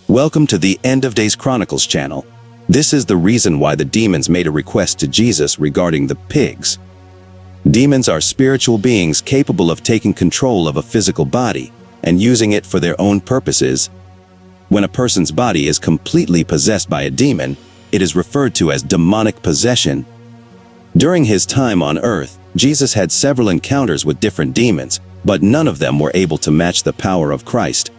Welcome to the End of Days Chronicles channel. This is the reason why the demons made a request to Jesus regarding the pigs. Demons are spiritual beings capable of taking control of a physical body and using it for their own purposes. When a person's body is completely possessed by a demon, it is referred to as demonic possession. During his time on earth, Jesus had several encounters with different demons, but none of them were able to match the power of Christ.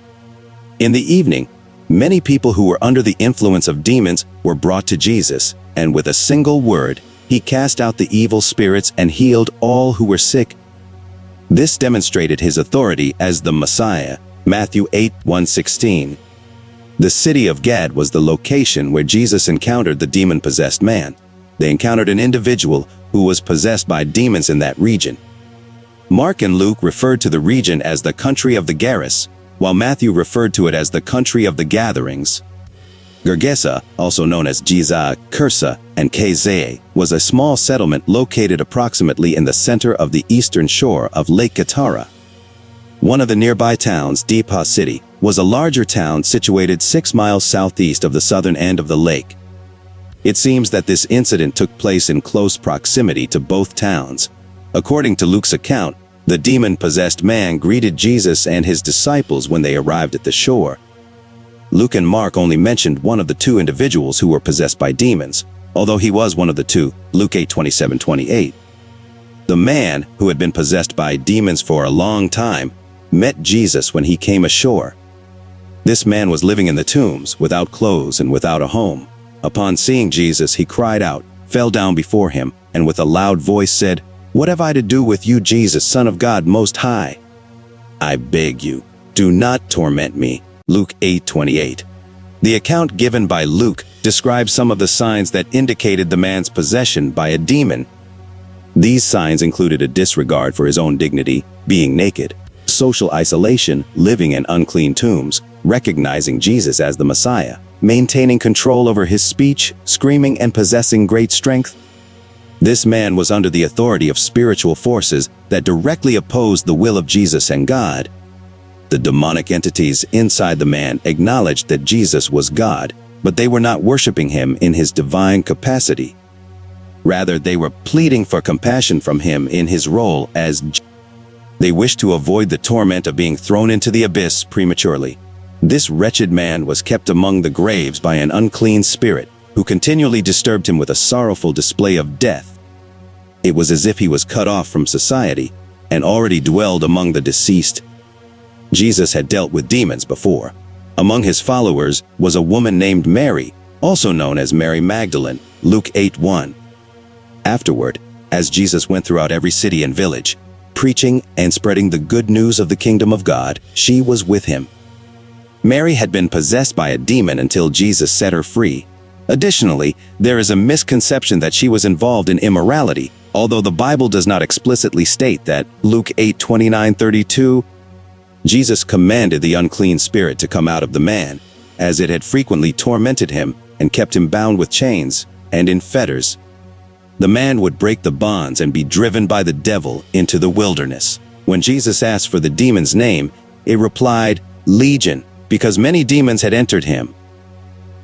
In the evening, many people who were under the influence of demons were brought to Jesus, and with a single word, he cast out the evil spirits and healed all who were sick. This demonstrated his authority as the Messiah. Matthew 8:1-16. The city of Gad was the location where Jesus encountered the demon-possessed man. They encountered an individual who was possessed by demons in that region. Mark and Luke referred to the region as the country of the Garris, while Matthew referred to it as the country of the gatherings. Gergesa, also known as Gergesa, Gergesa, and Gergesa, was a small settlement located approximately in the center of the eastern shore of Lake Garris. One of the nearby towns, Deepa City, was a larger town situated 6 miles southeast of the southern end of the lake. It seems that this incident took place in close proximity to both towns. According to Luke's account, the demon-possessed man greeted Jesus and his disciples when they arrived at the shore. Luke and Mark only mentioned one of the two individuals who were possessed by demons, although he was one of the two, Luke 8:27-28. The man, who had been possessed by demons for a long time, met Jesus when he came ashore. This man was living in the tombs, without clothes and without a home. Upon seeing Jesus, he cried out, fell down before him, and with a loud voice said, "What have I to do with you, Jesus, Son of God Most High? I beg you, do not torment me." Luke 8:28. The account given by Luke describes some of the signs that indicated the man's possession by a demon. These signs included a disregard for his own dignity, being naked, social isolation, living in unclean tombs, recognizing Jesus as the Messiah, maintaining control over his speech, screaming, and possessing great strength. This man was under the authority of spiritual forces that directly opposed the will of Jesus and God. The demonic entities inside the man acknowledged that Jesus was God, but they were not worshiping him in his divine capacity. Rather, they were pleading for compassion from him in his role as They wished to avoid the torment of being thrown into the abyss prematurely. This wretched man was kept among the graves by an unclean spirit, who continually disturbed him with a sorrowful display of death. It was as if he was cut off from society and already dwelled among the deceased. Jesus had dealt with demons before. Among his followers was a woman named Mary, also known as Mary Magdalene, Luke 8:1. Afterward, as Jesus went throughout every city and village, preaching and spreading the good news of the kingdom of God, she was with him. Mary had been possessed by a demon until Jesus set her free. Additionally, there is a misconception that she was involved in immorality, although the Bible does not explicitly state that. Luke 8:29-32. Jesus commanded the unclean spirit to come out of the man, as it had frequently tormented him and kept him bound with chains and in fetters. The man would break the bonds and be driven by the devil into the wilderness. When Jesus asked for the demon's name, it replied, Legion, because many demons had entered him.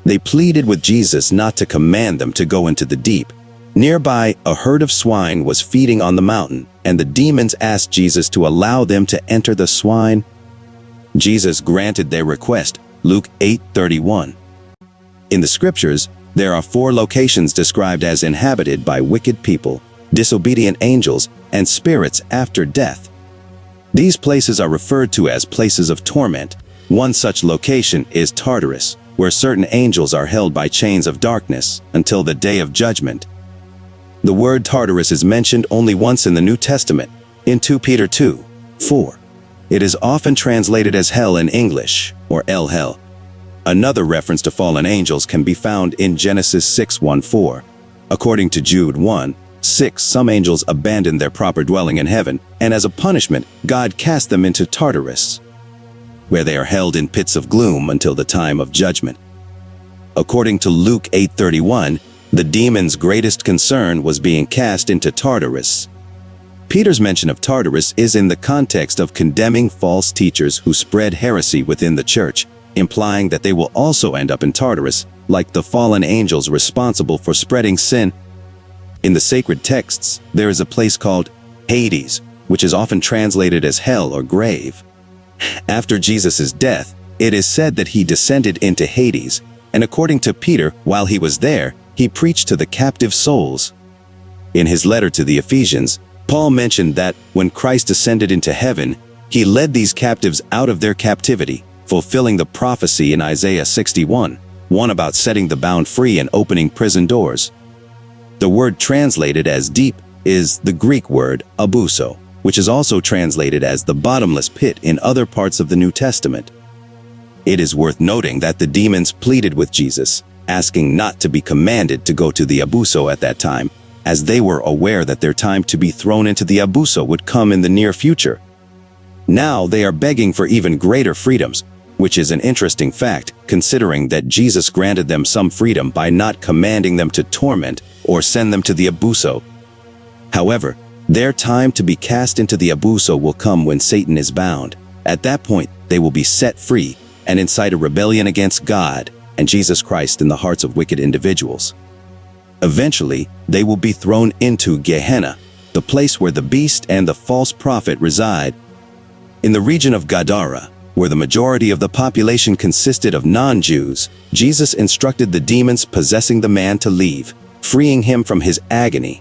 They pleaded with Jesus not to command them to go into the deep. Nearby, a herd of swine was feeding on the mountain, and the demons asked Jesus to allow them to enter the swine. Jesus granted their request, Luke 8:31. In the scriptures, there are 4 locations described as inhabited by wicked people, disobedient angels, and spirits after death. These places are referred to as places of torment. One such location is Tartarus, where certain angels are held by chains of darkness until the day of judgment. The word Tartarus is mentioned only once in the New Testament, in 2 Peter 2:4. It is often translated as hell in English, or hell. Another reference to fallen angels can be found in Genesis 6:1-4. According to Jude 1:6, some angels abandoned their proper dwelling in heaven, and as a punishment, God cast them into Tartarus, where they are held in pits of gloom until the time of judgment. According to Luke 8:31, the demon's greatest concern was being cast into Tartarus. Peter's mention of Tartarus is in the context of condemning false teachers who spread heresy within the church. implying that they will also end up in Tartarus, like the fallen angels responsible for spreading sin. In the sacred texts, there is a place called Hades, which is often translated as hell or grave. After Jesus' death, it is said that he descended into Hades, and according to Peter, while he was there, he preached to the captive souls. In his letter to the Ephesians, Paul mentioned that when Christ ascended into heaven, he led these captives out of their captivity, fulfilling the prophecy in Isaiah 61:1 about setting the bound free and opening prison doors. The word translated as deep is the Greek word abuso, which is also translated as the bottomless pit in other parts of the New Testament. It is worth noting that the demons pleaded with Jesus, asking not to be commanded to go to the abuso at that time, as they were aware that their time to be thrown into the abuso would come in the near future. Now they are begging for even greater freedoms, which is an interesting fact, considering that Jesus granted them some freedom by not commanding them to torment or send them to the abuso. However, their time to be cast into the abuso will come when Satan is bound. At that point, they will be set free and incite a rebellion against God and Jesus Christ in the hearts of wicked individuals. Eventually, they will be thrown into Gehenna, the place where the beast and the false prophet reside. In the region of Gadara, where the majority of the population consisted of non-Jews, Jesus instructed the demons possessing the man to leave, freeing him from his agony.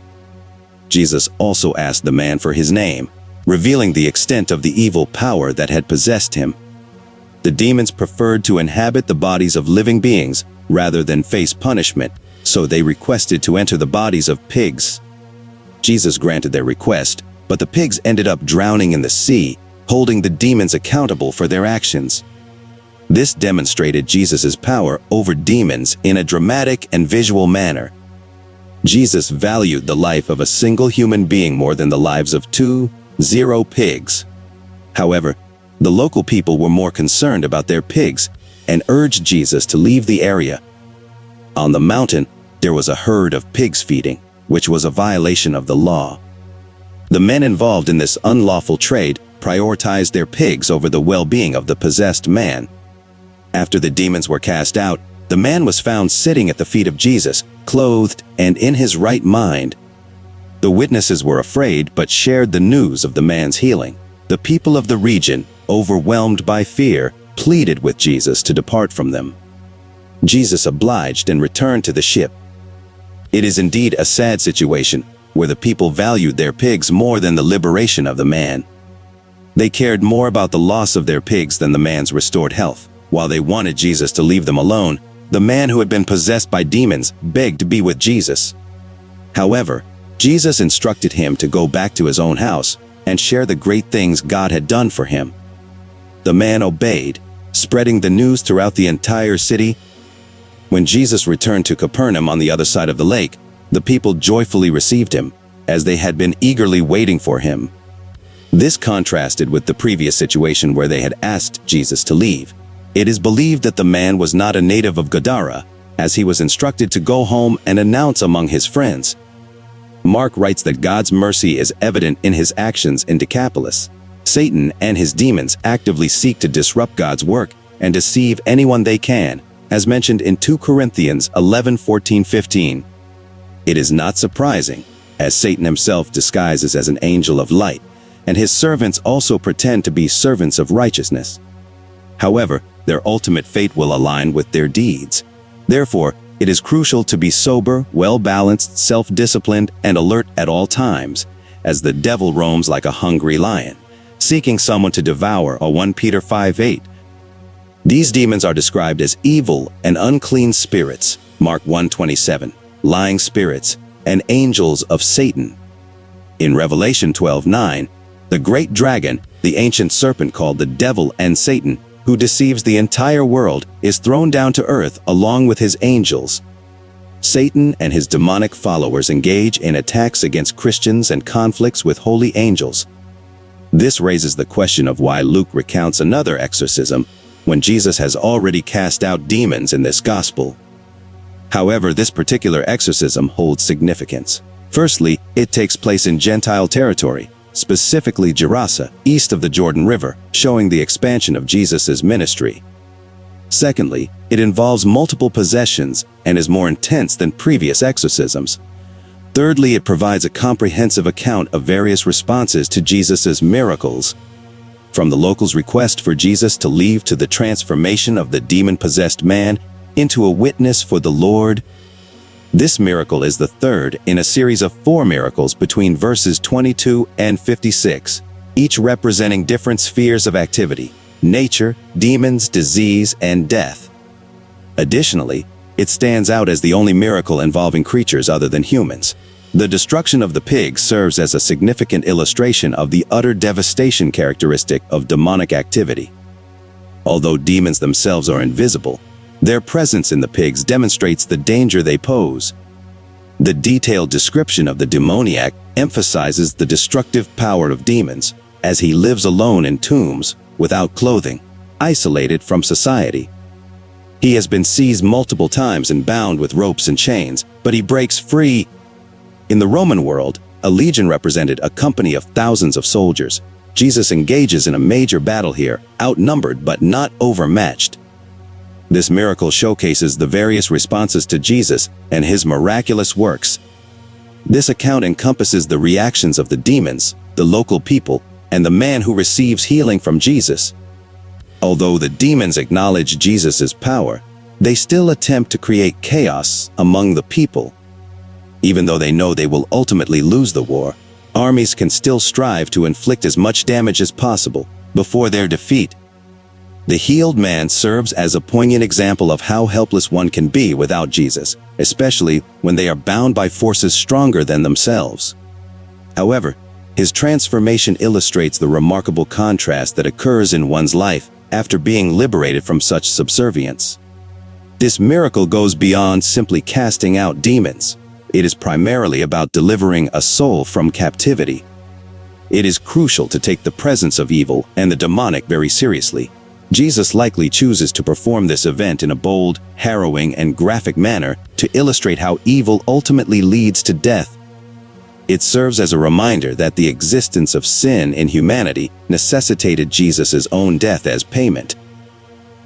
Jesus also asked the man for his name, revealing the extent of the evil power that had possessed him. The demons preferred to inhabit the bodies of living beings rather than face punishment, so they requested to enter the bodies of pigs. Jesus granted their request, but the pigs ended up drowning in the sea, holding the demons accountable for their actions. This demonstrated Jesus' power over demons in a dramatic and visual manner. Jesus valued the life of a single human being more than the lives of 2,000 pigs. However, the local people were more concerned about their pigs and urged Jesus to leave the area. On the mountain, there was a herd of pigs feeding, which was a violation of the law. The men involved in this unlawful trade prioritized their pigs over the well-being of the possessed man. After the demons were cast out, the man was found sitting at the feet of Jesus, clothed and in his right mind. The witnesses were afraid but shared the news of the man's healing. The people of the region, overwhelmed by fear, pleaded with Jesus to depart from them. Jesus obliged and returned to the ship. It is indeed a sad situation, where the people valued their pigs more than the liberation of the man. They cared more about the loss of their pigs than the man's restored health. While they wanted Jesus to leave them alone, the man who had been possessed by demons begged to be with Jesus. However, Jesus instructed him to go back to his own house and share the great things God had done for him. The man obeyed, spreading the news throughout the entire city. When Jesus returned to Capernaum on the other side of the lake, the people joyfully received him, as they had been eagerly waiting for him. This contrasted with the previous situation where they had asked Jesus to leave. It is believed that the man was not a native of Gadara, as he was instructed to go home and announce among his friends. Mark writes that God's mercy is evident in his actions in Decapolis. Satan and his demons actively seek to disrupt God's work and deceive anyone they can, as mentioned in 2 Corinthians 11:14-15. It is not surprising, as Satan himself disguises as an angel of light, and his servants also pretend to be servants of righteousness. However, their ultimate fate will align with their deeds. Therefore, it is crucial to be sober, well-balanced, self-disciplined, and alert at all times, as the devil roams like a hungry lion, seeking someone to devour, 1 Peter 5:8. These demons are described as evil and unclean spirits, Mark 1:27, lying spirits, and angels of Satan. In Revelation 12:9, the great dragon, the ancient serpent called the devil and Satan, who deceives the entire world, is thrown down to earth along with his angels. Satan and his demonic followers engage in attacks against Christians and conflicts with holy angels. This raises the question of why Luke recounts another exorcism when Jesus has already cast out demons in this gospel. However, this particular exorcism holds significance. Firstly, it takes place in Gentile territory, specifically Gergesa, east of the Jordan River, showing the expansion of Jesus' ministry. Secondly, it involves multiple possessions and is more intense than previous exorcisms. Thirdly, it provides a comprehensive account of various responses to Jesus' miracles, from the locals' request for Jesus to leave to the transformation of the demon-possessed man into a witness for the Lord. This miracle is the third in a series of 4 miracles between verses 22 and 56, each representing different spheres of activity: nature, demons, disease, and death. Additionally, it stands out as the only miracle involving creatures other than humans. The destruction of the pigs serves as a significant illustration of the utter devastation characteristic of demonic activity. Although demons themselves are invisible, their presence in the pigs demonstrates the danger they pose. The detailed description of the demoniac emphasizes the destructive power of demons, as he lives alone in tombs, without clothing, isolated from society. He has been seized multiple times and bound with ropes and chains, but he breaks free. In the Roman world, a legion represented a company of thousands of soldiers. Jesus engages in a major battle here, outnumbered but not overmatched. This miracle showcases the various responses to Jesus and his miraculous works. This account encompasses the reactions of the demons, the local people, and the man who receives healing from Jesus. Although the demons acknowledge Jesus' power, they still attempt to create chaos among the people. Even though they know they will ultimately lose the war, armies can still strive to inflict as much damage as possible before their defeat. The healed man serves as a poignant example of how helpless one can be without Jesus, especially when they are bound by forces stronger than themselves. However, his transformation illustrates the remarkable contrast that occurs in one's life after being liberated from such subservience. This miracle goes beyond simply casting out demons. It is primarily about delivering a soul from captivity. It is crucial to take the presence of evil and the demonic very seriously. Jesus likely chooses to perform this event in a bold, harrowing, and graphic manner to illustrate how evil ultimately leads to death. It serves as a reminder that the existence of sin in humanity necessitated Jesus' own death as payment.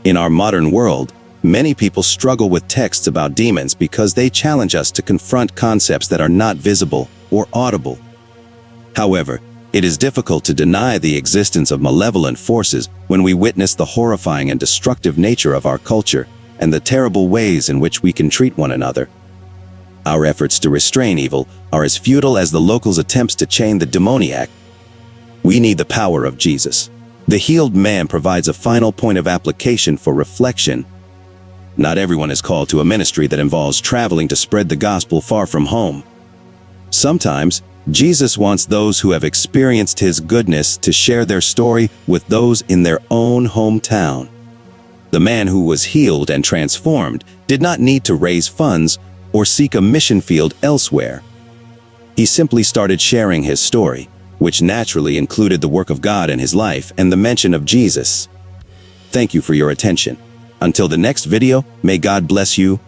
In our modern world, many people struggle with texts about demons because they challenge us to confront concepts that are not visible or audible. However, it is difficult to deny the existence of malevolent forces when we witness the horrifying and destructive nature of our culture and the terrible ways in which we can treat one another. Our efforts to restrain evil are as futile as the locals' attempts to chain the demoniac. We need the power of Jesus. The healed man provides a final point of application for reflection. Not everyone is called to a ministry that involves traveling to spread the gospel far from home. Sometimes, Jesus wants those who have experienced his goodness to share their story with those in their own hometown. The man who was healed and transformed did not need to raise funds or seek a mission field elsewhere. He simply started sharing his story, which naturally included the work of God in his life and the mention of Jesus. Thank you for your attention. Until the next video, may God bless you